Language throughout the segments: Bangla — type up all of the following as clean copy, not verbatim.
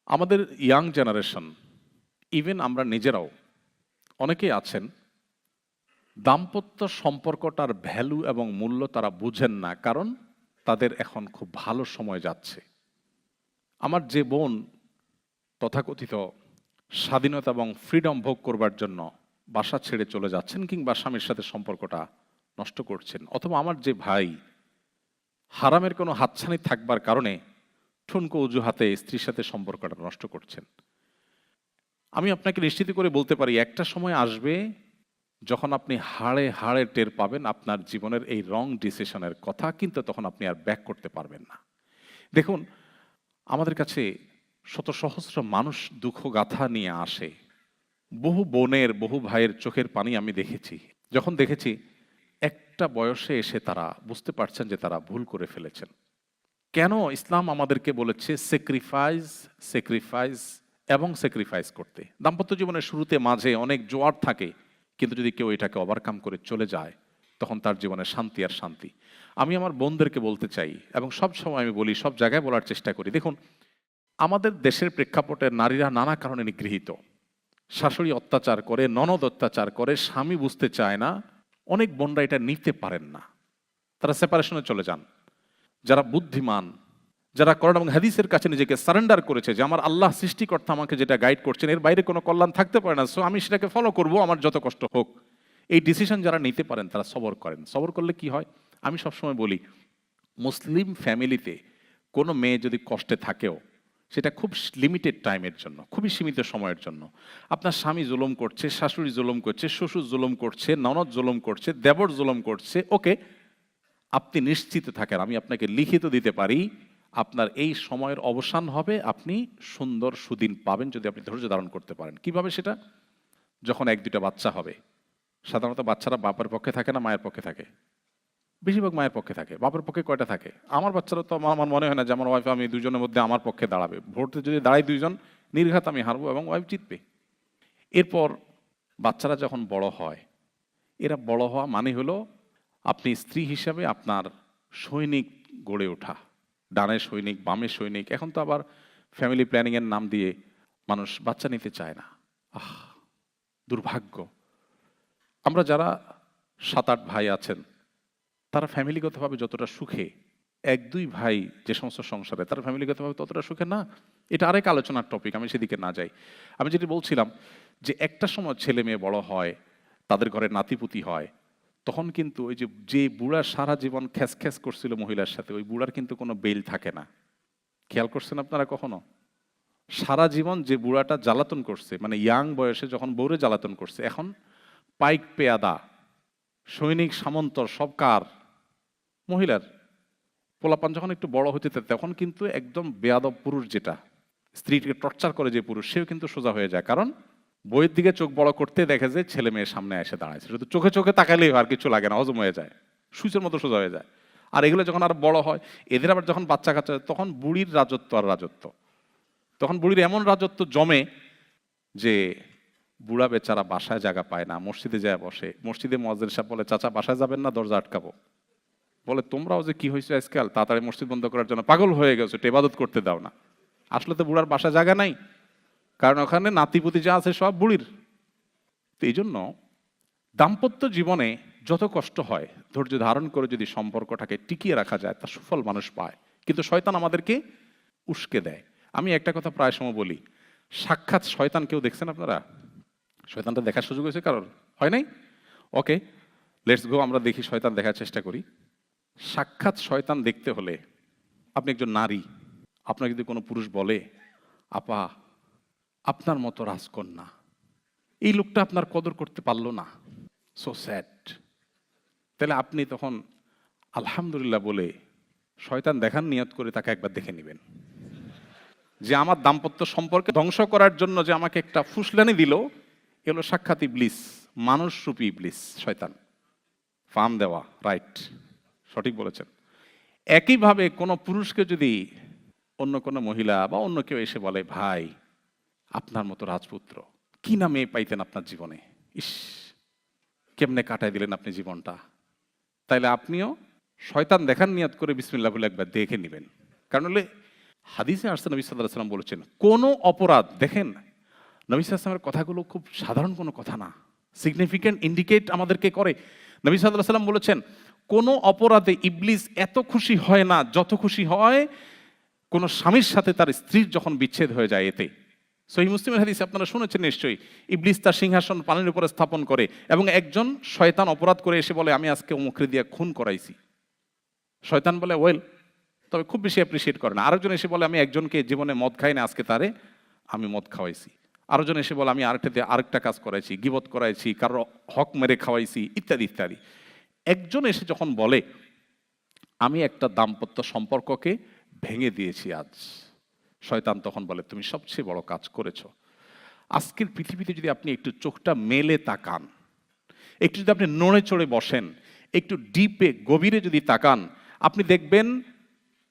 আমাদের ইয়াং জেনারেশন, ইভেন আমরা নিজেরাও অনেকেই আছেন দাম্পত্য সম্পর্কটার ভ্যালু এবং মূল্য তারা বুঝেন না, কারণ তাদের এখন খুব ভালো সময় যাচ্ছে। আমার যে বোন তথাকথিত স্বাধীনতা এবং ফ্রিডম ভোগ করবার জন্য বাসা ছেড়ে চলে যাচ্ছেন কিংবা স্বামীর সাথে সম্পর্কটা নষ্ট করছেন, অথবা আমার যে ভাই হারামের কোনো হাতছানি থাকবার কারণে ঠুনকো অজুহাতে স্ত্রীর সাথে সম্পর্কটা নষ্ট করছেন, আমি আপনাকে নিশ্চিত করে বলতে পারি একটা সময় আসবে যখন আপনি হাড়ে হাড়ে টের পাবেন আপনার জীবনের এই রং ডিসিশনের কথা, কিন্তু তখন আপনি আর ব্যাক করতে পারবেন না। দেখুন, আমাদের কাছে শত সহস্র মানুষ দুঃখ গাথা নিয়ে আসে। বহু বোনের, বহু ভাইয়ের চোখের পানি আমি দেখেছি, যখন দেখেছি একটা বয়সে এসে তারা বুঝতে পারছেন যে তারা ভুল করে ফেলেছেন। কেন ইসলাম আমাদেরকে বলেছে স্যাক্রিফাইস, স্যাক্রিফাইস এবং স্যাক্রিফাইস করতে? দাম্পত্য জীবনের শুরুতে মাঝে অনেক জোয়ার থাকে, কিন্তু যদি কেউ এটাকে ওভারকাম করে চলে যায় তখন তার জীবনে শান্তি আর শান্তি। আমি আমার বোনদেরকে বলতে চাই, এবং সব সময় আমি বলি, সব জায়গায় বলার চেষ্টা করি, দেখুন, আমাদের দেশের প্রেক্ষাপটে নারীরা নানা কারণে নিগৃহীত। শাশুড়ি অত্যাচার করে, ননদ অত্যাচার করে, স্বামী বুঝতে চায় না, অনেক বোনরা এটা নিতে পারেন না, তারা সেপারেশনে চলে যান। যারা বুদ্ধিমান, যারা কোরআন এবং হাদিসের কাছে নিজেকে সারেন্ডার করেছে যে আমার আল্লাহ সৃষ্টিকর্তা আমাকে যেটা গাইড করছেন এর বাইরে কোনো কল্যাণ থাকতে পারে না, সো আমি সেটাকে ফলো করব, আমার যত কষ্ট হোক, এই ডিসিশন যারা নিতে পারেন তারা সবর করেন। সবর করলে কি হয়, আমি সবসময় বলি, মুসলিম ফ্যামিলিতে কোনো মেয়ে যদি কষ্টে থাকেও সেটা খুব লিমিটেড টাইমের জন্য, খুবই সীমিত সময়ের জন্য। আপনার স্বামী জুলুম করছে, শাশুড়ি জুলুম করছে, শ্বশুর জুলুম করছে, ননদ জুলুম করছে, দেবর জুলুম করছে, ওকে, আপনি নিশ্চিত থাকেন, আমি আপনাকে লিখিত দিতে পারি, আপনার এই সময়ের অবসান হবে, আপনি সুন্দর সুদিন পাবেন যদি আপনি ধৈর্য ধারণ করতে পারেন। কিভাবে সেটা? যখন এক দুইটা বাচ্চা হবে, সাধারণত বাচ্চারা বাপের পক্ষে থাকে না মায়ের পক্ষে থাকে? বেশিরভাগ মায়ের পক্ষে থাকে। বাপের পক্ষে কয়টা থাকে? আমার বাচ্চারা তো আমার মনে হয় না যে আমার ওয়াইফ আমি দুজনের মধ্যে আমার পক্ষে দাঁড়াবে। ভোটে যদি দাঁড়াই দুইজন, নির্ঘাত আমি হারবো এবং ওয়াইফ জিতবে। এরপর বাচ্চারা যখন বড় হয়, এরা বড় হওয়া মানে হলো আপনি স্ত্রী হিসাবে আপনার সৈনিক গড়ে ওঠা, ডানে সৈনিক, বামে সৈনিক। এখন তো আবার ফ্যামিলি প্ল্যানিংয়ের নাম দিয়ে মানুষ বাচ্চা নিতে চায় না। আহ, দুর্ভাগ্য। আমরা যারা 7-8 ভাই আছেন, তারা ফ্যামিলিগতভাবে যতটা সুখে, এক দুই ভাই যে সমস্ত সংসারে, তারা ফ্যামিলিগতভাবে ততটা সুখে না। এটা আরেক আলোচনার টপিক, আমি সেদিকে না যাই। আমি যেটি বলছিলাম যে একটা সময় ছেলে মেয়ে বড় হয়, তাদের ঘরে নাতিপুতি হয়, তখন কিন্তু ওই যে যে বুড়া সারা জীবন খ্যাস খ্যাস করছিল মহিলার সাথে, ওই বুড়ার কিন্তু কোনো বেল থাকে না। খেয়াল করছেন আপনারা কখনো? সারা জীবন যে বুড়াটা জ্বালাতন করছে, মানে ইয়াং বয়সে যখন বউরে জ্বালাতন করছে, এখন পাইক পেয়াদা, সৈনিক সামন্তর সব কার? মহিলার। পোলাপান যখন একটু বড় হতে থাকে তখন কিন্তু একদম বেয়াদব পুরুষ, যেটা স্ত্রীকে টর্চার করে যে পুরুষ, সেও কিন্তু সোজা হয়ে যায়, কারণ বইয়ের দিকে চোখ বড় করতে দেখে যে ছেলে মেয়ের সামনে এসে দাঁড়াইছে, শুধু চোখে চোখে তাকালেই আর কিছু লাগে না, হজম হয়ে যায়, সুইচের মতো সোজা হয়ে যায়। আর এগুলো যখন আর বড় হয়, এদের আবার যখন বাচ্চা কাচ্চা, তখন বুড়ির রাজত্ব আর রাজত্ব, তখন বুড়ির এমন রাজত্ব জমে যে বুড়া বেচারা বাসায় জায়গা পায় না, মসজিদে যায় বসে। মসজিদে মুয়াজ্জিন সাহেব বলে, চাচা বাসায় যাবেন না, দরজা আটকাবো। বলে, তোমরাও যে কি হয়েছে আজকাল, তাড়াতাড়ি মসজিদ বন্ধ করার জন্য পাগল হয়ে গেছো, ইবাদত করতে দাও না। আসলে তো বুড়ার বাসা জায়গা নাই, কারণ ওখানে নাতিপুতি যা আছে সব বুড়ির। তো এই জন্য দাম্পত্য জীবনে যত কষ্ট হয়, ধৈর্য ধারণ করে যদি সম্পর্কটাকে টিকিয়ে রাখা যায়, তার সুফল মানুষ পায়। কিন্তু শয়তান আমাদেরকে উস্কে দেয়। আমি একটা কথা প্রায় সময় বলি, সাক্ষাৎ শয়তান কেউ দেখছেন আপনারা? শয়তানটা দেখার সুযোগ হয়েছে কারোর? হয় নাই? ওকে, লেটস গো, আমরা দেখি, শয়তান দেখার চেষ্টা করি। সাক্ষাৎ শয়তান দেখতে হলে, আপনি একজন নারী, আপনাকে যদি কোনো পুরুষ বলে, আপা আপনার মতো রাজকন্যা, এই লোকটা আপনার কদর করতে পারলো না, সো স্যাড, তাহলে আপনি তখন আলহামদুলিল্লাহ বলে শয়তান দেখার নিয়ত করে তাকে একবার দেখে নেবেন, যে আমার দাম্পত্য সম্পর্কে ধ্বংস করার জন্য যে আমাকে একটা ফুসলানি দিল, এলো সাক্ষাৎ ইবলিস, মানুষ রূপী ইবলিস, শয়তান। ফার্ম দেওয়া, রাইট, সঠিক বলেছেন। একইভাবে কোনো পুরুষকে যদি অন্য কোনো মহিলা বা অন্য কেউ এসে বলে, ভাই আপনার মতো রাজপুত্র কি না মেয়ে পাইতেন আপনার জীবনে, ইস কেমনে কাটাই দিলেন আপনি জীবনটা, তাইলে আপনিও শয়তান দেখার নিয়ত করে বিসমিল্লাহ বলে একবার দেখে নেবেন। কারণ হলে হাদিসে আসছে নবী সাল্লাল্লাহু আলাইহি সাল্লাম বলেছেন, কোনো অপরাধ, দেখেন নবী সাল্লাল্লাহু আলাইহি সাল্লামের কথাগুলো খুব সাধারণ কোনো কথা না, সিগনিফিক্যান্ট ইন্ডিকেট আমাদেরকে করে। নবী সাল্লাল্লাহু আলাইহি সাল্লাম বলেছেন, কোনো অপরাধে ইবলিস এত খুশি হয় না যত খুশি হয় কোনো স্বামীর সাথে তার স্ত্রীর যখন বিচ্ছেদ হয়ে যায় এতে। সহিহ মুসলিমের হাদিস আপনারা শুনেছেন নিশ্চয়ই, ইবলিস তার সিংহাসন পানির উপরে স্থাপন করে এবং একজন শয়তান অপরাধ করে এসে বলে, আমি আজকে অমুকরে দিয়ে খুন করাইছি। শয়তান বলে ওয়েল, তবে খুব বেশি অ্যাপ্রিসিয়েট করে না। আরেকজন এসে বলে, আমি একজনকে জীবনে মদ খাই না, আজকে তারে আমি মদ খাওয়াইছি। আরেকজন এসে বলে, আমি আরেকটা কাজ করাইছি, গিবত করাইছি, কারো হক মেরে খাওয়াইছি, ইত্যাদি ইত্যাদি। একজন এসে যখন বলে, আমি একটা দাম্পত্য সম্পর্ককে ভেঙে দিয়েছি আজ, শয়তান তখন বলে, তুমি সবচেয়ে বড় কাজ করেছো। আজকের পৃথিবীতে যদি আপনি একটু চোখটা মেলে তাকান, একটু যদি আপনি নড়ে চড়ে বসেন, একটু ডিপে গভীরে যদি তাকান, আপনি দেখবেন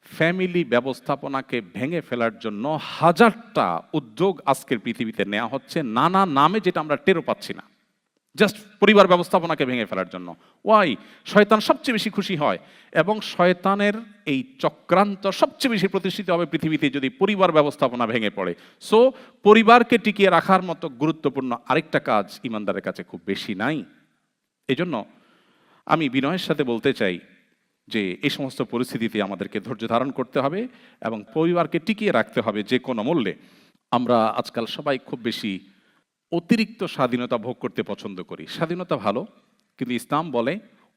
ফ্যামিলি ব্যবস্থাপনাকে ভেঙে ফেলার জন্য হাজারটা উদ্যোগ আজকের পৃথিবীতে নেওয়া হচ্ছে নানা নামে, যেটা আমরা টেরও পাচ্ছি না। জাস্ট পরিবার ব্যবস্থাপনাকে ভেঙে ফেলার জন্য। ওয়াই? শয়তান সবচেয়ে বেশি খুশি হয় এবং শয়তানের এই চক্রান্ত সবচেয়ে বেশি প্রতিষ্ঠিত হবে পৃথিবীতে যদি পরিবার ব্যবস্থাপনা ভেঙে পড়ে। সো পরিবারকে টিকিয়ে রাখার মতো গুরুত্বপূর্ণ আরেকটা কাজ ইমানদারের কাছে খুব বেশি নাই। এজন্য আমি বিনয়ের সাথে বলতে চাই যে এই সমস্ত পরিস্থিতিতে আমাদেরকে ধৈর্য ধারণ করতে হবে এবং পরিবারকে টিকিয়ে রাখতে হবে যে কোনো মূল্যে। আমরা আজকাল সবাই খুব বেশি অতিরিক্ত স্বাধীনতা ভোগ করতে পছন্দ করি। স্বাধীনতা ভালো, কিন্তু ইসলাম বলে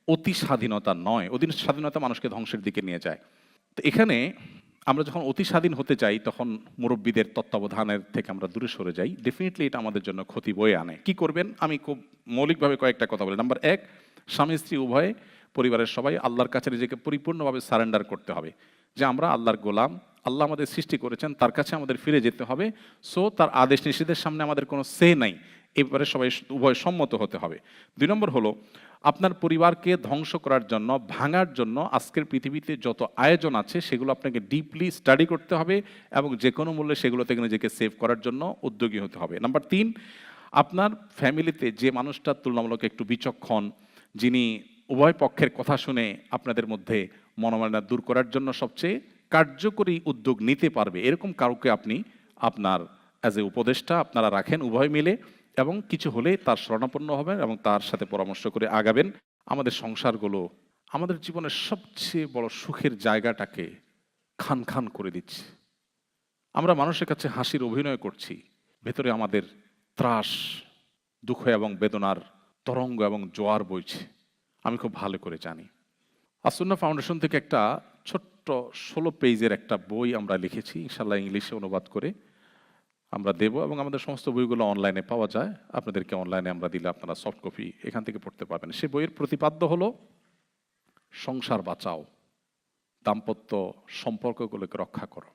অতি স্বাধীনতা নয়। অতি স্বাধীনতা মানুষকে ধ্বংসের দিকে নিয়ে যায়। তো এখানে আমরা যখন অতি স্বাধীন হতে চাই, তখন মুরব্বীদের তত্ত্বাবধানের থেকে আমরা দূরে সরে যাই। ডেফিনেটলি এটা আমাদের জন্য ক্ষতি বয়ে আনে। কি করবেন? আমি খুব মৌলিকভাবে কয়েকটা কথা বলি। নাম্বার 1, স্বামী স্ত্রী উভয়ে, পরিবারের সবাই আল্লাহর কাছে নিজেকে পরিপূর্ণভাবে সারেন্ডার করতে হবে যে আমরা আল্লাহর গোলাম, আল্লাহ আমাদের সৃষ্টি করেছেন, তার কাছে আমাদের ফিরে যেতে হবে। সো তার আদেশ নিষেধের সামনে আমাদের কোনো সে নাই, এবারে সবাই উভয় সম্মত হতে হবে। 2 নম্বর হলো, আপনার পরিবারকে ধ্বংস করার জন্য, ভাঙার জন্য আজকের পৃথিবীতে যত আয়োজন আছে সেগুলো আপনাকে ডিপলি স্টাডি করতে হবে এবং যে কোনো মূল্যে সেগুলো থেকে নিজেকে সেভ করার জন্য উদ্যোগী হতে হবে। নাম্বার 3, আপনার ফ্যামিলিতে যে মানুষটা তুলনামূলক একটু বিচক্ষণ, যিনি উভয় পক্ষের কথা শুনে আপনাদের মধ্যে মনোমালিন্য দূর করার জন্য সবচেয়ে কার্যকরী উদ্যোগ নিতে পারবে, এরকম কাউকে আপনি আপনার অ্যাজ এ উপদেষ্টা আপনারা রাখেন উভয় মিলে, এবং কিছু হলে তার শরণাপন্ন হবেন এবং তার সাথে পরামর্শ করে আগাবেন। আমাদের সংসারগুলো আমাদের জীবনের সবচেয়ে বড় সুখের জায়গাটাকে খান খান করে দিচ্ছে। আমরা মানুষের কাছে হাসির অভিনয় করছি, ভেতরে আমাদের ত্রাস, দুঃখ এবং বেদনার তরঙ্গ এবং জোয়ার বইছে। আমি খুব ভালো করে জানি। আসুন্নাহ ফাউন্ডেশন থেকে একটা ছোট্ট 16 পেজের একটা বই আমরা লিখেছি, ইনশাআল্লাহ ইংলিশে অনুবাদ করে আমরা দেব, এবং আমাদের সমস্ত বইগুলো অনলাইনে পাওয়া যায়। আপনাদেরকে অনলাইনে আমরা দিলে আপনারা সফট কপি এখান থেকে পড়তে পারবেন। সে বইয়ের প্রতিপাদ্য হলো সংসার বাঁচাও, দাম্পত্য সম্পর্কগুলোকে রক্ষা করো।